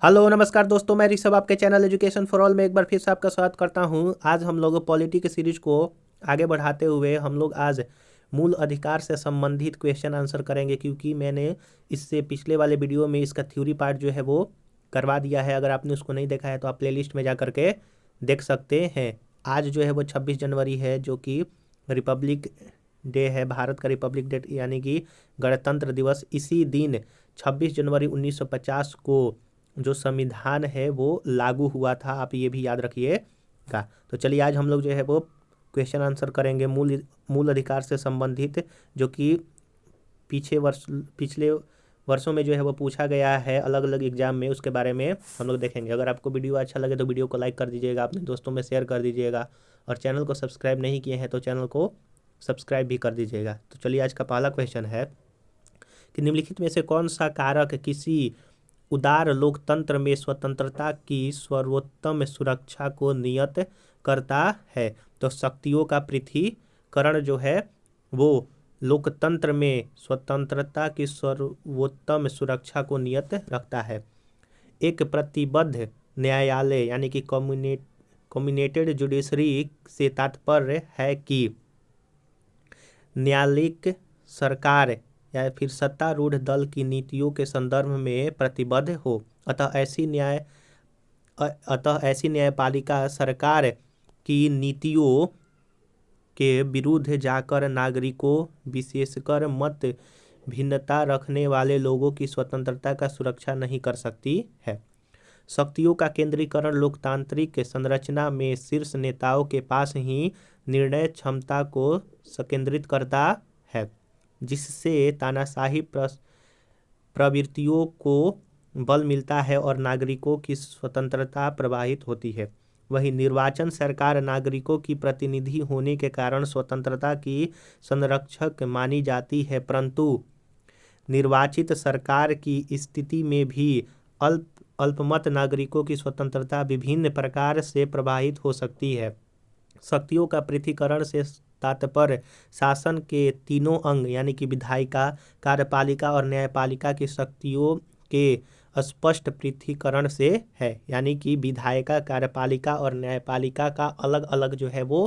Hello नमस्कार दोस्तों, मैं ऋषभ आपके चैनल एजुकेशन फॉर ऑल में एक बार फिर से आपका स्वागत करता हूं। आज हम लोग पॉलिटी के सीरीज को आगे बढ़ाते हुए हम लोग आज मूल अधिकार से संबंधित क्वेश्चन आंसर करेंगे, क्योंकि मैंने इससे पिछले वाले वीडियो में इसका थ्योरी पार्ट जो है वो करवा दिया है। अगर आपने उसको नहीं देखा है तो आप प्लेलिस्ट में जा करके देख सकते हैं। आज जो है वो 26 जनवरी है, जो कि रिपब्लिक डे है, भारत का रिपब्लिक डे यानी कि गणतंत्र दिवस। इसी दिन 26 जनवरी 1950 को जो संविधान है वो लागू हुआ था, आप ये भी याद रखिएगा। तो चलिए आज हम लोग जो है वो क्वेश्चन आंसर करेंगे मूल अधिकार से संबंधित, जो कि पिछले वर्षों में जो है वो पूछा गया है अलग अलग एग्जाम में। उसके बारे में हम लोग देखेंगे। अगर आपको वीडियो अच्छा लगे तो वीडियो को लाइक कर दीजिएगा, अपने दोस्तों में शेयर कर दीजिएगा, और चैनल को सब्सक्राइब नहीं किए हैं तो चैनल को सब्सक्राइब भी कर दीजिएगा। तो चलिए आज का पहला क्वेश्चन है कि निम्नलिखित में से कौन सा कारक किसी उदार लोकतंत्र में स्वतंत्रता की सर्वोत्तम सुरक्षा को नियत करता है? तो शक्तियों का पृथक्करण जो है वो लोकतंत्र में स्वतंत्रता की सर्वोत्तम सुरक्षा को नियत रखता है। एक प्रतिबद्ध न्यायालय यानी कि कम्युनेटेड जुडिशरी से तात्पर्य है कि न्यायालयिक सरकार या फिर सत्तारूढ़ दल की नीतियों के संदर्भ में प्रतिबद्ध हो। अतः ऐसी न्यायपालिका सरकार की नीतियों के विरुद्ध जाकर नागरिकों, विशेषकर मत भिन्नता रखने वाले लोगों की स्वतंत्रता का सुरक्षा नहीं कर सकती है। शक्तियों का केंद्रीकरण लोकतांत्रिक संरचना में शीर्ष नेताओं के पास ही निर्णय क्षमता को संकेंद्रित करता है, जिससे तानाशाही प्रवृत्तियों को बल मिलता है और नागरिकों की स्वतंत्रता प्रभावित होती है। वहीं निर्वाचन सरकार नागरिकों की प्रतिनिधि होने के कारण स्वतंत्रता की संरक्षक मानी जाती है, परंतु निर्वाचित सरकार की स्थिति में भी अल्पमत नागरिकों की स्वतंत्रता विभिन्न प्रकार से प्रभावित हो सकती है। शक्तियों का पृथक्करण से तात्पर्य शासन के तीनों अंग यानी कि विधायिका, कार्यपालिका और न्यायपालिका की शक्तियों के स्पष्ट पृथक्करण से है। यानी कि विधायिका, कार्यपालिका और न्यायपालिका का अलग अलग जो है वो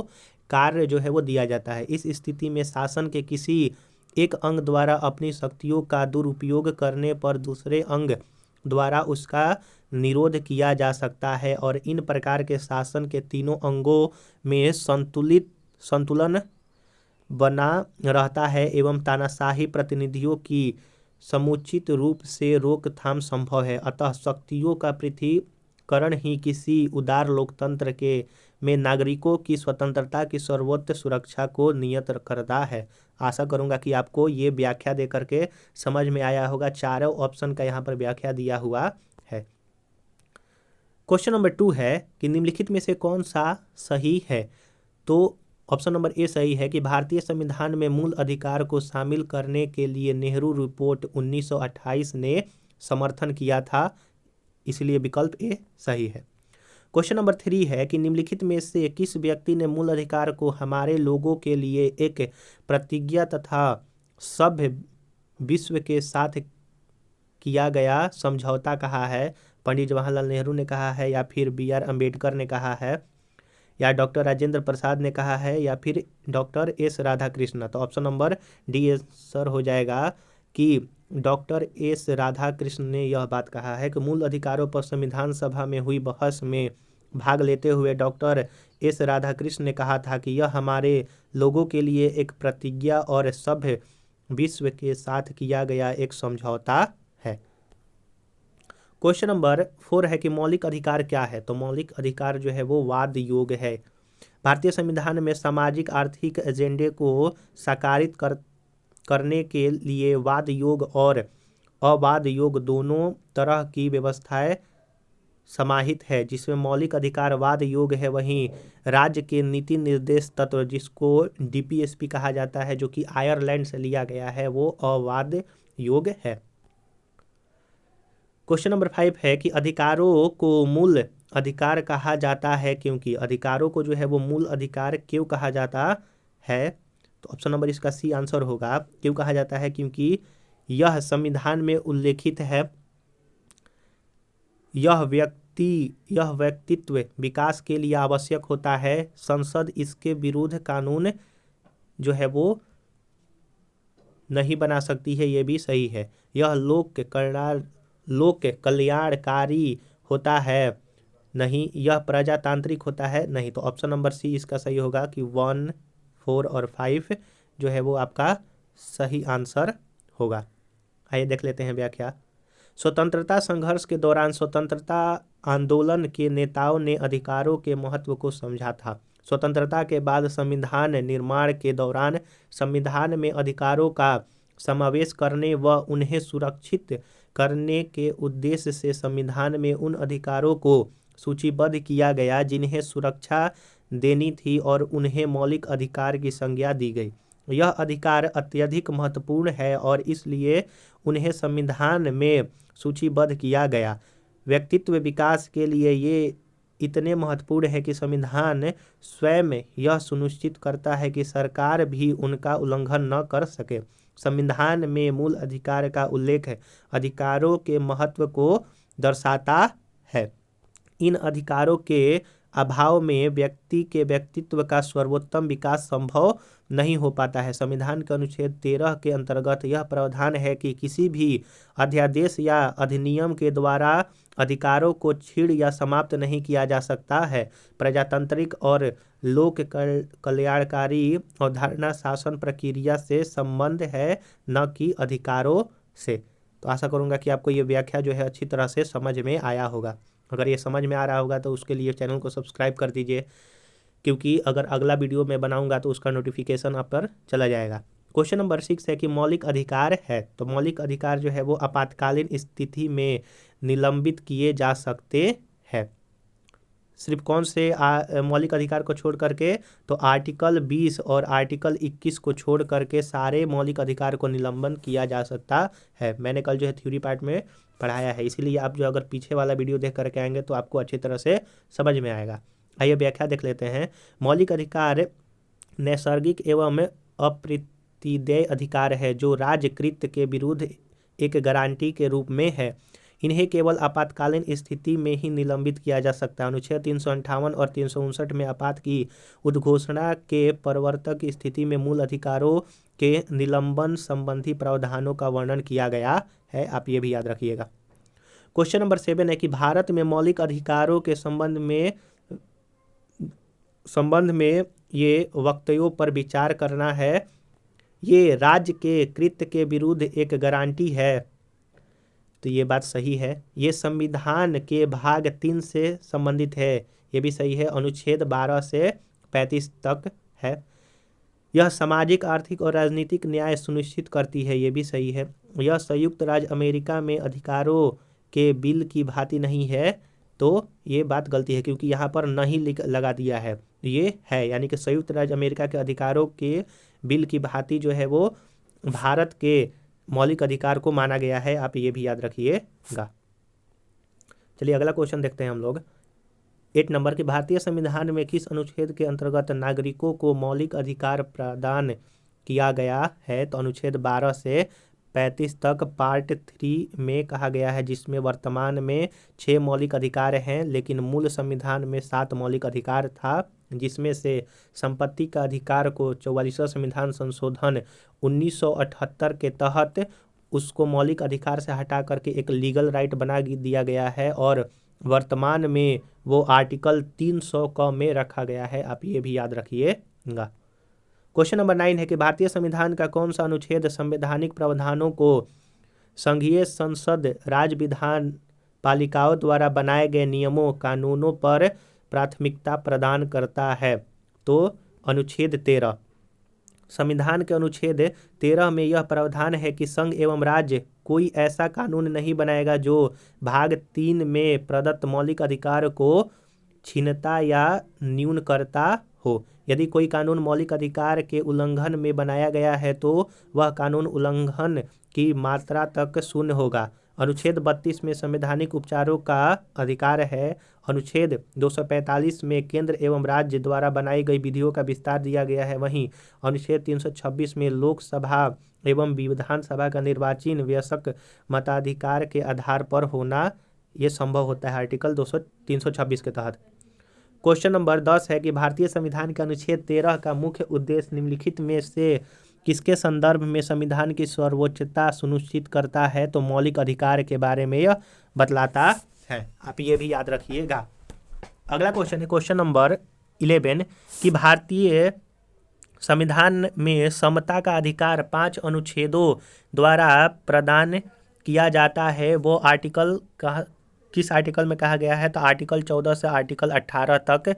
कार्य जो है वो दिया जाता है। इस स्थिति में शासन के किसी एक अंग द्वारा अपनी शक्तियों का दुरुपयोग करने पर दूसरे अंग द्वारा उसका निरोध किया जा सकता है, और इन प्रकार के शासन के तीनों अंगों में संतुलन बना रहता है एवं तानाशाही प्रतिनिधियों की समुचित रूप से रोकथाम संभव है। अतः शक्तियों का पृथक्करण ही किसी उदार लोकतंत्र के में नागरिकों की स्वतंत्रता की सर्वोच्च सुरक्षा को नियत करता है। आशा करूंगा कि आपको ये व्याख्या दे करके समझ में आया होगा। चारों ऑप्शन का यहाँ पर व्याख्या दिया हुआ है। क्वेश्चन नंबर 2 है कि निम्नलिखित में से कौन सा सही है? तो ऑप्शन नंबर ए सही है कि भारतीय संविधान में मूल अधिकार को शामिल करने के लिए नेहरू रिपोर्ट 1928 ने समर्थन किया था, इसलिए विकल्प ए सही है। क्वेश्चन नंबर 3 है कि निम्नलिखित में से किस व्यक्ति ने मूल अधिकार को हमारे लोगों के लिए एक प्रतिज्ञा तथा सभ्य विश्व के साथ किया गया समझौता कहा है? पंडित जवाहरलाल नेहरू ने कहा है, या फिर बी आर अम्बेडकर ने कहा है, या डॉक्टर राजेंद्र प्रसाद ने कहा है, या फिर डॉक्टर एस राधाकृष्ण? तो ऑप्शन नंबर डी सर हो जाएगा कि डॉक्टर एस राधाकृष्ण ने यह बात कहा है कि मूल अधिकारों पर संविधान सभा में हुई बहस में भाग लेते हुए डॉक्टर एस राधाकृष्ण ने कहा था कि यह हमारे लोगों के लिए एक प्रतिज्ञा और सभ्य विश्व के साथ किया गया एक समझौता है। क्वेश्चन नंबर 4 है कि मौलिक अधिकार क्या है? तो मौलिक अधिकार जो है वो वाद योग है। भारतीय संविधान में सामाजिक आर्थिक एजेंडे को साकारित करने के लिए वाद योग और अवाद योग दोनों तरह की व्यवस्थाएं समाहित है, जिसमें मौलिक अधिकार वाद योग है। वहीं राज्य के नीति निर्देश तत्व, जिसको डीपीएसपी कहा जाता है, जो कि आयरलैंड से लिया गया है, वो अवाद योग है। क्वेश्चन नंबर 5 है कि अधिकारों को मूल अधिकार कहा जाता है क्योंकि? अधिकारों को जो है वो मूल अधिकार क्यों कहा जाता है? तो ऑप्शन नंबर इसका सी आंसर होगा। क्यों कहा जाता है? क्योंकि यह संविधान में उल्लेखित है यह व्यक्तित्व विकास के लिए आवश्यक होता है। संसद इसके विरुद्ध कानून जो है वो नहीं बना सकती है, ये भी सही है। यह लोक कल्याणकारी होता है, नहीं। यह प्रजातांत्रिक होता है, नहीं। तो ऑप्शन नंबर सी इसका सही होगा कि 1, 4 और 5 जो है वो आपका सही आंसर होगा। आइए देख लेते हैं व्याख्या। स्वतंत्रता संघर्ष के दौरान स्वतंत्रता आंदोलन के नेताओं ने अधिकारों के महत्व को समझा था। स्वतंत्रता के बाद संविधान निर्माण के दौरान संविधान में अधिकारों का समावेश करने व उन्हें सुरक्षित करने के उद्देश्य से संविधान में उन अधिकारों को सूचीबद्ध किया गया जिन्हें सुरक्षा देनी थी और उन्हें मौलिक अधिकार की संज्ञा दी गई। यह अधिकार अत्यधिक महत्वपूर्ण है और इसलिए उन्हें संविधान में सूचीबद्ध किया गया। व्यक्तित्व विकास के लिए ये इतने महत्वपूर्ण है कि संविधान स्वयं यह सुनिश्चित करता है कि सरकार भी उनका उल्लंघन न कर सके। संविधान में मूल अधिकार का उल्लेख अधिकारों के महत्व को दर्शाता है। इन अधिकारों के अभाव में व्यक्ति के व्यक्तित्व का सर्वोत्तम विकास संभव नहीं हो पाता है। संविधान के अनुच्छेद 13 के अंतर्गत यह प्रावधान है कि किसी भी अध्यादेश या अधिनियम के द्वारा अधिकारों को छीन या समाप्त नहीं किया जा सकता है। प्रजातांत्रिक और लोक कल्याणकारी अवधारणा शासन प्रक्रिया से संबंध है, न कि अधिकारों से। तो आशा करूंगा कि आपको ये व्याख्या जो है अच्छी तरह से समझ में आया होगा। अगर ये समझ में आ रहा होगा तो उसके लिए चैनल को सब्सक्राइब कर दीजिए, क्योंकि अगर अगला वीडियो मैं बनाऊंगा तो उसका नोटिफिकेशन आप पर चला जाएगा। क्वेश्चन नंबर 6 है कि मौलिक अधिकार है। तो मौलिक अधिकार जो है वो आपातकालीन स्थिति में निलंबित किए जा सकते हैं। सिर्फ कौन से मौलिक अधिकार को छोड़ करके? तो आर्टिकल 20 और आर्टिकल 21 को छोड़ करके सारे मौलिक अधिकार को निलंबन किया जा सकता है। मैंने कल जो है थ्योरी पार्ट में पढ़ाया है, इसीलिए आप जो अगर पीछे वाला वीडियो देख करके आएंगे तो आपको अच्छी तरह से समझ में आएगा। आइए व्याख्या देख लेते हैं। मौलिक अधिकार नैसर्गिक एवं अप्रतिदेय अधिकार है जो राज्यकृत के विरुद्ध एक गारंटी के रूप में है। इन्हें केवल आपातकालीन स्थिति में ही निलंबित किया जा सकता है। अनुच्छेद 358 और 359 में आपात की उद्घोषणा के प्रवर्तक स्थिति में मूल अधिकारों के निलंबन संबंधी प्रावधानों का वर्णन किया गया है। आप ये भी याद रखिएगा। क्वेश्चन नंबर 7 है कि भारत में मौलिक अधिकारों के संबंध में ये वक्तव्यों पर विचार करना है। ये राज्य के कृत्य के विरुद्ध एक गारंटी है, तो ये बात सही है। ये संविधान के भाग 3 से संबंधित है, ये भी सही है। अनुच्छेद 12 से 35 तक है। यह सामाजिक, आर्थिक और राजनीतिक न्याय सुनिश्चित करती है, ये भी सही है। यह संयुक्त राज्य अमेरिका में अधिकारों के बिल की भांति नहीं है, तो ये बात गलती है क्योंकि यहाँ पर नहीं लगा दिया है, ये है। यानी कि संयुक्त राज्य अमेरिका के अधिकारों के बिल की भांति जो है वो भारत के मौलिक अधिकार को माना गया है। आप ये भी याद रखिएगा। चलिए अगला क्वेश्चन देखते हैं हम लोग। 8 नंबर के भारतीय संविधान में किस अनुच्छेद के अंतर्गत नागरिकों को मौलिक अधिकार प्रदान किया गया है? तो अनुच्छेद 12 से 35 तक पार्ट 3 में कहा गया है, जिसमें वर्तमान में 6 मौलिक अधिकार हैं, लेकिन मूल संविधान में 7 मौलिक अधिकार था, जिसमें से संपत्ति का अधिकार को 44वां संविधान संशोधन 1978 के तहत उसको मौलिक अधिकार से हटा करके एक लीगल राइट बना दिया गया है और वर्तमान में वो आर्टिकल 300 क में रखा गया है। आप ये भी याद रखिएगा। क्वेश्चन नंबर 9 है कि भारतीय संविधान का कौन सा अनुच्छेद संवैधानिक प्रावधानों को संघीय संसद, राज्य विधान पालिकाओं द्वारा बनाए गए नियमों कानूनों पर प्राथमिकता प्रदान करता है? तो अनुच्छेद 13। संविधान के अनुच्छेद 13 में यह प्रावधान है कि संघ एवं राज्य कोई ऐसा कानून नहीं बनाएगा जो भाग 3 में प्रदत्त मौलिक अधिकार को छीनता या न्यून करता हो। यदि कोई कानून मौलिक अधिकार के उल्लंघन में बनाया गया है तो वह कानून उल्लंघन की मात्रा तक शून्य होगा। अनुच्छेद 32 में संवैधानिक उपचारों का अधिकार है। अनुच्छेद 245 में केंद्र एवं राज्य द्वारा बनाई गई विधियों का विस्तार दिया गया है। वहीं अनुच्छेद 326 में लोकसभा एवं विधानसभा का निर्वाचन वयस्क मताधिकार के आधार पर होना ये संभव होता है आर्टिकल 326 के तहत। क्वेश्चन नंबर 10 है कि भारतीय संविधान के अनुच्छेद 13 का मुख्य उद्देश्य निम्नलिखित में से किसके संदर्भ में संविधान की सर्वोच्चता सुनिश्चित करता है? तो मौलिक अधिकार के बारे में यह बतलाता है। आप ये भी याद रखिएगा। अगला क्वेश्चन है क्वेश्चन नंबर 11 कि भारतीय संविधान में समता का अधिकार 5 अनुच्छेदों द्वारा प्रदान किया जाता है। वो आर्टिकल किस आर्टिकल में कहा गया है? तो आर्टिकल 14 से आर्टिकल 18 तक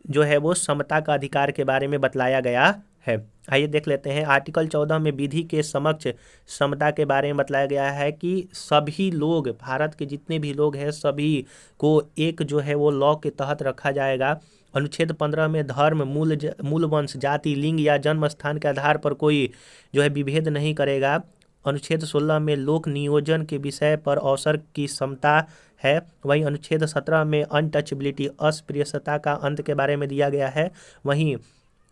जो है वो समता का अधिकार के बारे में बतलाया गया है। आइए देख लेते हैं। आर्टिकल 14 में विधि के समक्ष समता के बारे में बतलाया गया है कि सभी लोग, भारत के जितने भी लोग हैं, सभी को एक जो है वो लॉ के तहत रखा जाएगा। अनुच्छेद 15 में धर्म, मूल वंश, जाति, लिंग या जन्म स्थान के आधार पर कोई जो है विभेद नहीं करेगा। अनुच्छेद 16 में लोक नियोजन के विषय पर अवसर की समता है। वहीं अनुच्छेद 17 में अनटचेबिलिटी, अस्पृश्यता का अंत के बारे में दिया गया है। वहीं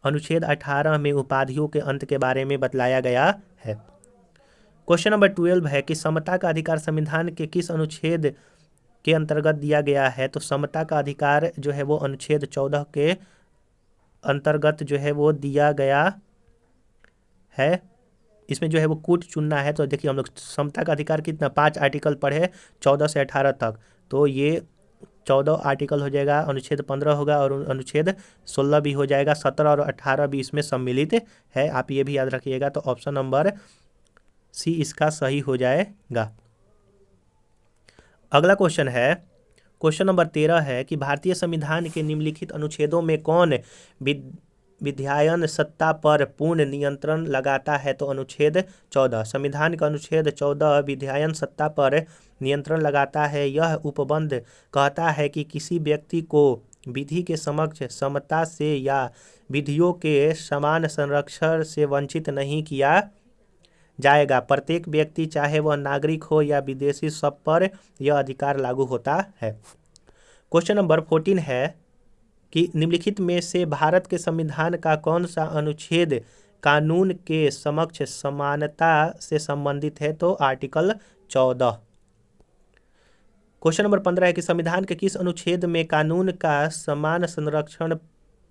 अनुच्छेद 18 में उपाधियों के अंत के बारे में बतलाया गया है। क्वेश्चन नंबर 12 है कि समता का अधिकार संविधान के किस अनुच्छेद के अंतर्गत दिया गया है? तो समता का अधिकार जो है वो अनुच्छेद 14 के अंतर्गत जो है वो दिया गया है। इसमें जो है वो कूट चुनना है। तो देखिए हम लोग समता का अधिकार कितना 5 आर्टिकल पढ़े 14 से 18 तक, तो ये 14 आर्टिकल हो जाएगा, अनुच्छेद 15 होगा और अनुच्छेद 16 भी हो जाएगा, 17 और 18 भी इसमें सम्मिलित है। आप ये भी याद रखिएगा। तो ऑप्शन नंबर सी इसका सही हो जाएगा। अगला क्वेश्चन है क्वेश्चन नंबर 13 है कि भारतीय संविधान के निम्नलिखित अनुच्छेदों में कौन विधायन सत्ता पर पूर्ण नियंत्रण लगाता है? तो अनुच्छेद 14। संविधान का अनुच्छेद 14 विधायन सत्ता पर नियंत्रण लगाता है। यह उपबंध कहता है कि किसी व्यक्ति को विधि के समक्ष समता से या विधियों के समान संरक्षण से वंचित नहीं किया जाएगा। प्रत्येक व्यक्ति, चाहे वह नागरिक हो या विदेशी, सब पर यह अधिकार लागू होता है। क्वेश्चन नंबर 14 है कि निम्नलिखित में से भारत के संविधान का कौन सा अनुच्छेद कानून के समक्ष समानता से संबंधित है? तो आर्टिकल 14। क्वेश्चन नंबर 15 है कि संविधान के किस अनुच्छेद में कानून का समान संरक्षण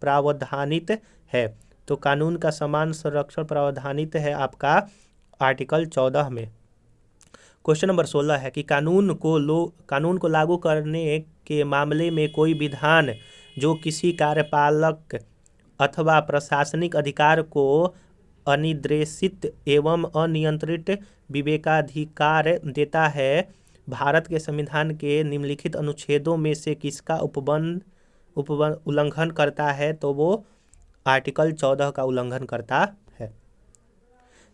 प्रावधानित है? तो कानून का समान संरक्षण प्रावधानित है आपका आर्टिकल 14 में। क्वेश्चन नंबर 16 है कि कानून को लागू करने के मामले में कोई विधान जो किसी कार्यपालक अथवा प्रशासनिक अधिकार को अनिर्देशित एवं अनियंत्रित विवेकाधिकार देता है, भारत के संविधान के निम्नलिखित अनुच्छेदों में से किसका उल्लंघन करता है? तो वो आर्टिकल 14 का उल्लंघन करता है।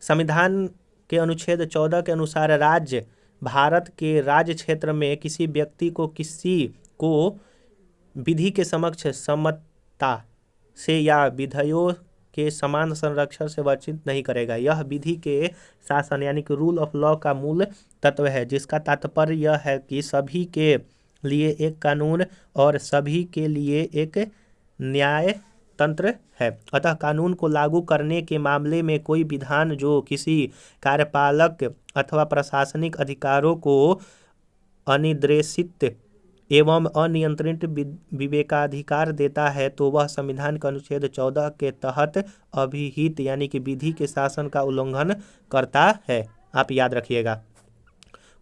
संविधान के अनुच्छेद 14 के अनुसार राज्य भारत के राज्य क्षेत्र में किसी व्यक्ति को विधि के समक्ष समता से या विधियों के समान संरक्षण से वंचित नहीं करेगा। यह विधि के शासन यानी कि रूल ऑफ लॉ का मूल तत्व है, जिसका तात्पर्य यह है कि सभी के लिए एक कानून और सभी के लिए एक न्याय तंत्र है। अतः कानून को लागू करने के मामले में कोई विधान जो किसी कार्यपालक अथवा प्रशासनिक अधिकारों को अनिर्देशित एवं अनियंत्रित विवेकाधिकार देता है, तो वह संविधान के अनुच्छेद 14 के तहत अभिहित यानी कि विधि के शासन का उल्लंघन करता है। आप याद रखिएगा।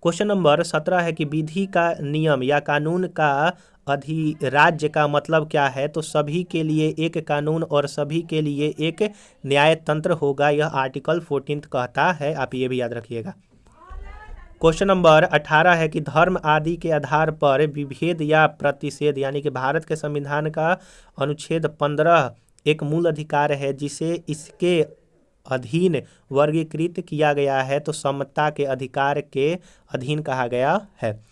क्वेश्चन नंबर 17 है कि विधि का नियम या कानून का अधिराज्य का मतलब क्या है? तो सभी के लिए एक कानून और सभी के लिए एक न्याय तंत्र होगा। यह आर्टिकल 14 कहता है। आप ये भी याद रखिएगा। क्वेश्चन नंबर 18 है कि धर्म आदि के आधार पर विभेद या प्रतिषेध यानी कि भारत के संविधान का अनुच्छेद 15 एक मूल अधिकार है जिसे इसके अधीन वर्गीकृत किया गया है, तो समता के अधिकार के अधीन कहा गया है।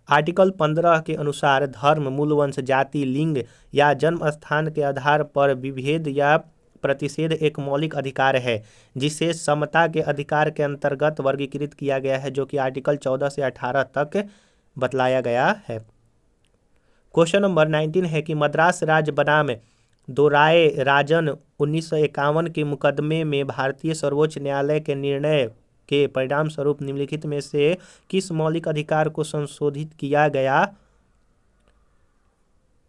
आर्टिकल 15 के अनुसार धर्म, मूलवंश, जाति, लिंग या जन्म स्थान के आधार पर विभेद या प्रतिषेध एक मौलिक अधिकार है जिसे समता के अधिकार के अंतर्गत वर्गीकृत किया गया है, जो कि आर्टिकल 14 से 18 तक बतलाया गया है। क्वेश्चन नंबर 19 है कि मद्रास राज्य बनाम दोराय राजन 1951 के मुकदमे में भारतीय सर्वोच्च न्यायालय के निर्णय के परिणाम स्वरूप निम्नलिखित में से किस मौलिक अधिकार को संशोधित किया गया?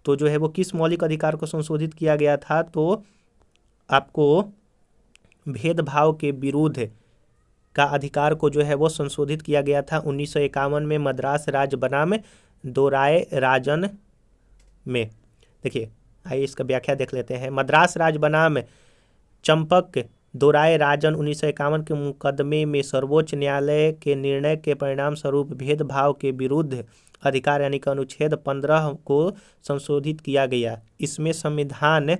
तो जो है वो किस मौलिक अधिकार को संशोधित किया गया था? तो आपको भेदभाव के विरुद्ध का अधिकार को जो है वो संशोधित किया गया था 1951 में मद्रास राज्य बनाम दोराय राजन में। देखिए, आइए इसका व्याख्या देख लेते हैं। मद्रास राज्य बनाम चंपक दोराय राजन 1951 के मुकदमे में सर्वोच्च न्यायालय के निर्णय के परिणाम स्वरूप भेदभाव के विरुद्ध अधिकार यानी कि अनुच्छेद 15 को संशोधित किया गया। इसमें संविधान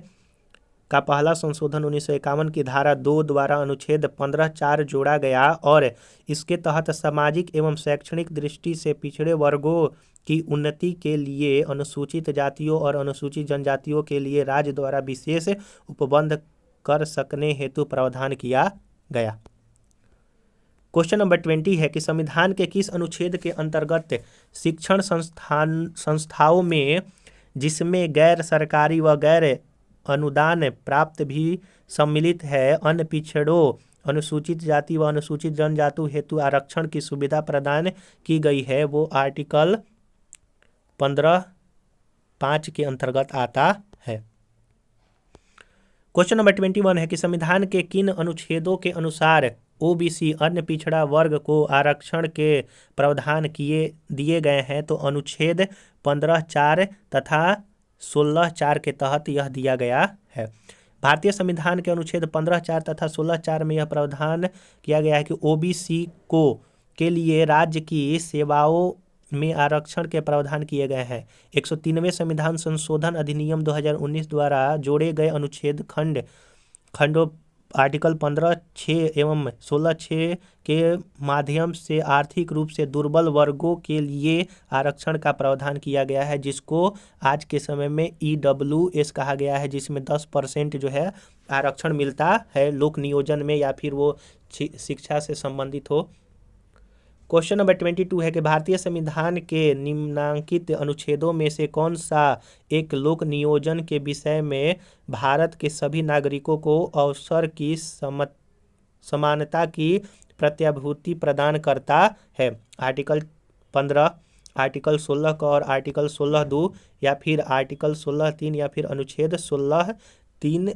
का पहला संशोधन 1951 की धारा 2 द्वारा अनुच्छेद 15(4) जोड़ा गया और इसके तहत सामाजिक एवं शैक्षणिक दृष्टि से पिछड़े वर्गों की उन्नति के लिए अनुसूचित जातियों और अनुसूचित जनजातियों के लिए राज्य द्वारा विशेष उपबंध कर सकने हेतु प्रावधान किया गया। क्वेश्चन नंबर 20 है कि संविधान के किस अनुच्छेद के अंतर्गत शिक्षण संस्थाओं में जिसमें गैर सरकारी व गैर अनुदान प्राप्त भी सम्मिलित है अन्य पिछड़ों अनुसूचित जाति व अनुसूचित जनजाति हेतु आरक्षण की सुविधा प्रदान की गई है? वो आर्टिकल 15(5) के अंतर्गत आता है। क्वेश्चन नंबर 21 है कि संविधान के किन अनुच्छेदों के अनुसार ओबीसी अन्य पिछड़ा वर्ग को आरक्षण के प्रावधान दिए गए हैं? तो अनुच्छेद 15(4) तथा 16(4) के तहत यह दिया गया है। भारतीय संविधान के अनुच्छेद 15(4) तथा 16(4) में यह प्रावधान किया गया है कि ओबीसी को के लिए राज्य की सेवाओं में आरक्षण के प्रावधान किए गए हैं। 103वें संविधान संशोधन अधिनियम 2019 द्वारा जोड़े गए अनुच्छेद खंडों आर्टिकल 15(6) एवं 16(6) के माध्यम से आर्थिक रूप से दुर्बल वर्गों के लिए आरक्षण का प्रावधान किया गया है, जिसको आज के समय में EWS कहा गया है, जिसमें 10% जो है आरक्षण मिलता है लोक नियोजन में या फिर वो शिक्षा से संबंधित हो। क्वेश्चन नंबर 22 है कि भारतीय संविधान के निम्नलिखित अनुच्छेदों में से कौन सा एक लोक नियोजन के विषय में भारत के सभी नागरिकों को अवसर की समानता की प्रत्याभूति प्रदान करता है? आर्टिकल 15, आर्टिकल 16 का और आर्टिकल 16(2) या फिर आर्टिकल 16(3) या फिर अनुच्छेद 16(3),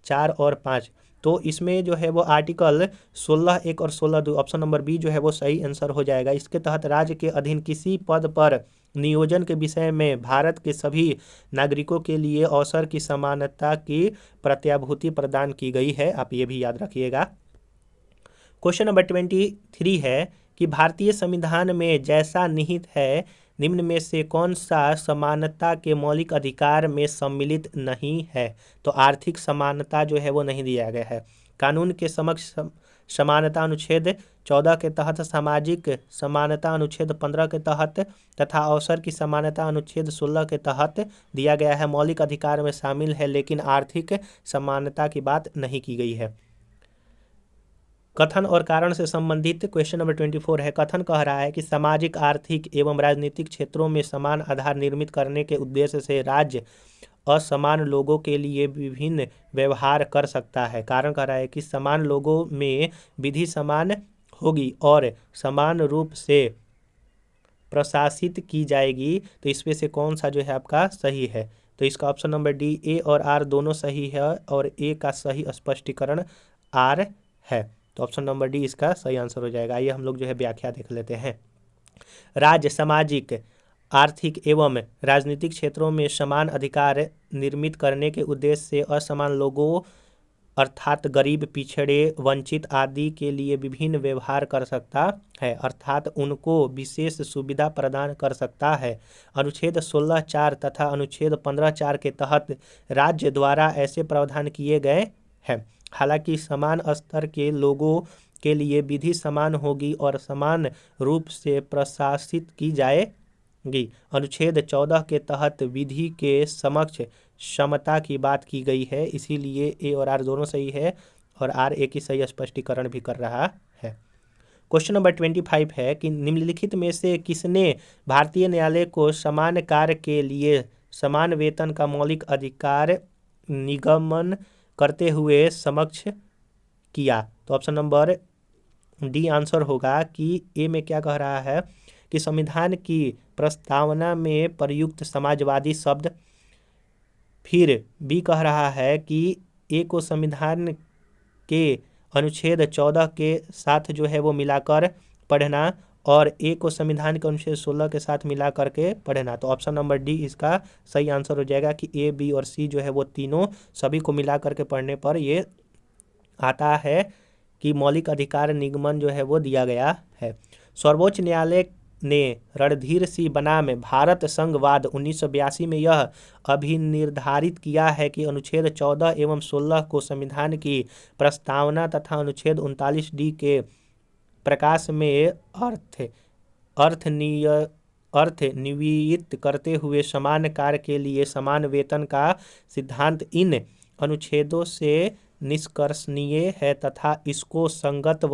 4 और 5। तो इसमें जो है वो आर्टिकल 16(1) और 16(2) ऑप्शन नंबर बी जो है वो सही आंसर हो जाएगा। इसके तहत राज्य के अधीन किसी पद पर नियोजन के विषय में भारत के सभी नागरिकों के लिए अवसर की समानता की प्रत्याभूति प्रदान की गई है। आप ये भी याद रखिएगा। क्वेश्चन नंबर 23 है कि भारतीय संविधान में जैसा निहित है निम्न में से कौन सा समानता के मौलिक अधिकार में सम्मिलित नहीं है? तो आर्थिक समानता जो है वो नहीं दिया गया है। कानून के समक्ष समानता अनुच्छेद 14 के तहत, सामाजिक समानता अनुच्छेद 15 के तहत तथा अवसर की समानता अनुच्छेद 16 के तहत दिया गया है। मौलिक अधिकार में शामिल है लेकिन आर्थिक समानता की बात नहीं की गई है। कथन और कारण से संबंधित क्वेश्चन नंबर 24 है। कथन कह रहा है कि सामाजिक, आर्थिक एवं राजनीतिक क्षेत्रों में समान आधार निर्मित करने के उद्देश्य से राज्य असमान लोगों के लिए विभिन्न व्यवहार कर सकता है। कारण कह रहा है कि समान लोगों में विधि समान होगी और समान रूप से प्रशासित की जाएगी। तो इसमें से कौन सा जो है आपका सही है? तो इसका ऑप्शन नंबर डी, ए और आर दोनों सही है और ए का सही स्पष्टीकरण आर है। तो ऑप्शन नंबर डी इसका सही आंसर हो जाएगा। आइए हम लोग जो है व्याख्या देख लेते हैं। राज्य सामाजिक, आर्थिक एवं राजनीतिक क्षेत्रों में समान अधिकार निर्मित करने के उद्देश्य से असमान लोगों अर्थात गरीब, पिछड़े, वंचित आदि के लिए विभिन्न व्यवहार कर सकता है, अर्थात उनको विशेष सुविधा प्रदान कर सकता है। अनुच्छेद 16(4) तथा अनुच्छेद 15(4) के तहत राज्य द्वारा ऐसे प्रावधान किए गए हैं। हालांकि समान स्तर के लोगों के लिए विधि समान होगी और समान रूप से प्रशासित की जाएगी। अनुच्छेद 14 के तहत विधि के समक्ष समता की बात की गई है, इसीलिए ए और आर दोनों सही है और आर ए की सही स्पष्टीकरण भी कर रहा है। क्वेश्चन नंबर 25 है कि निम्नलिखित में से किसने भारतीय न्यायालय को समान कार्य के लिए समान वेतन का मौलिक अधिकार निगमन करते हुए समक्ष किया? तो ऑप्शन नंबर डी आंसर होगा कि ए में क्या कह रहा है कि संविधान की प्रस्तावना में प्रयुक्त समाजवादी शब्द। फिर बी कह रहा है कि ए को संविधान के अनुच्छेद 14 के साथ जो है वो मिलाकर पढ़ना, और ए को संविधान के अनुच्छेद 16 के साथ मिला करके पढ़ना। तो ऑप्शन नंबर डी इसका सही आंसर हो जाएगा कि ए, बी और सी जो है वो तीनों सभी को मिला करके पढ़ने पर ये आता है कि मौलिक अधिकार निगमन जो है वो दिया गया है। सर्वोच्च न्यायालय ने रणधीर सिंह बनाम भारत संघवाद 1982 में यह अभिनिर्धारित किया है कि अनुच्छेद 14 एवं 16 को संविधान की प्रस्तावना तथा अनुच्छेद 39 डी के प्रकाश में अर्थ निवित करते हुए समान कार्य के लिए समान वेतन का सिद्धांत इन अनुच्छेदों से निष्कर्षणीय है तथा इसको संगत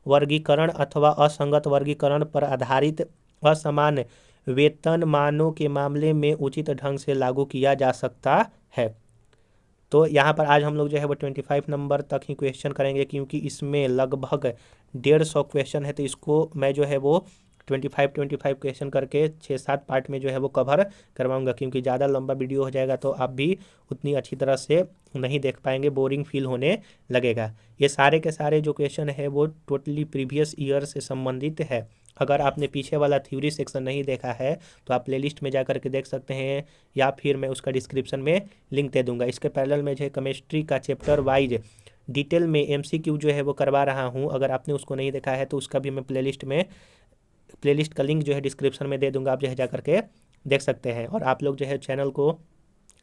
वर्गीकरण अथवा असंगत वर्गीकरण पर आधारित असमान वेतनमानों के मामले में उचित ढंग से लागू किया जा सकता है। तो यहाँ पर आज हम लोग जो है वो 25 नंबर तक ही क्वेश्चन करेंगे, क्योंकि इसमें लगभग 150 क्वेश्चन है। तो इसको मैं जो है वो 25 क्वेश्चन करके 6-7 पार्ट में जो है वो कवर करवाऊंगा, क्योंकि ज़्यादा लंबा वीडियो हो जाएगा तो आप भी उतनी अच्छी तरह से नहीं देख पाएंगे, बोरिंग फील होने लगेगा। ये सारे के सारे जो क्वेश्चन है वो टोटली प्रीवियस ईयर से संबंधित है। अगर आपने पीछे वाला थ्योरी सेक्शन नहीं देखा है तो आप प्लेलिस्ट में जा करके देख सकते हैं, या फिर मैं उसका डिस्क्रिप्शन में लिंक दे दूंगा। इसके पैरेलल में जो है केमिस्ट्री का चैप्टर वाइज डिटेल में MCQ जो है वो करवा रहा हूँ। अगर आपने उसको नहीं देखा है तो उसका भी मैं प्लेलिस्ट का लिंक जो है डिस्क्रिप्शन में दे दूंगा, आप जो है जा करके देख सकते हैं। और आप लोग जो है चैनल को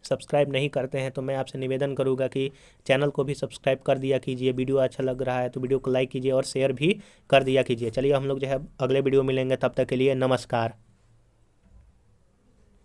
सब्सक्राइब नहीं करते हैं तो मैं आपसे निवेदन करूंगा कि चैनल को भी सब्सक्राइब कर दिया कीजिए। वीडियो अच्छा लग रहा है तो वीडियो को लाइक कीजिए और शेयर भी कर दिया कीजिए। चलिए हम लोग जो है अगले वीडियो मिलेंगे, तब तक के लिए नमस्कार।